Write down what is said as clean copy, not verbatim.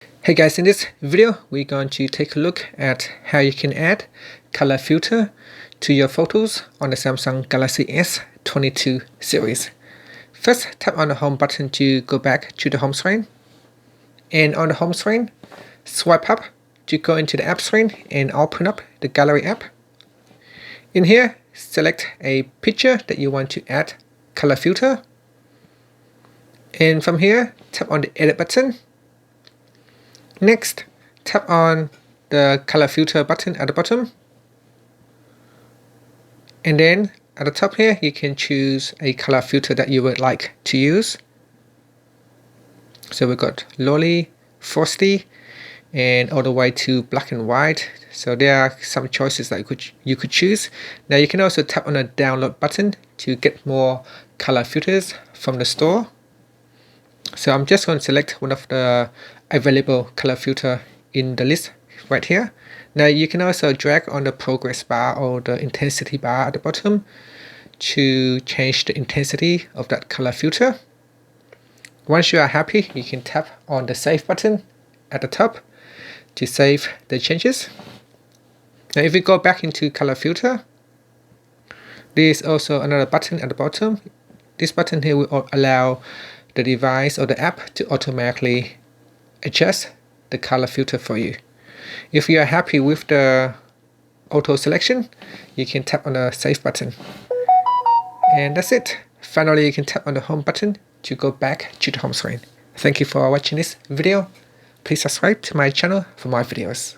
Hey guys, in this video we're going to take a look at how you can add color filter to your photos on the Samsung Galaxy S22 series. First, tap on the home button to go back to the home screen, and on the home screen swipe up to go into the app screen and open up the gallery app. In here, select a picture that you want to add color filter, and from here tap on the edit button. Next, tap on the color filter button at the bottom, and then at the top here you can choose a color filter that you would like to use. So we've got lolly, frosty, and all the way to black and white. So there are some choices that you could choose. Now you can also tap on the download button to get more color filters from the store. So I'm just going to select one of the available color filter in the list right here. Now you can also drag on the progress bar or the intensity bar at the bottom to change the intensity of that color filter. Once you are happy, you can tap on the save button at the top to save the changes. Now if we go back into color filter, there is also another button at the bottom. This button here will allow the device or the app to automatically adjust the color filter for you. If you are happy with the auto selection, you can tap on the save button, and that's it. Finally, you can tap on the home button to go back to the home screen. Thank you for watching this video. Please subscribe to my channel for more videos.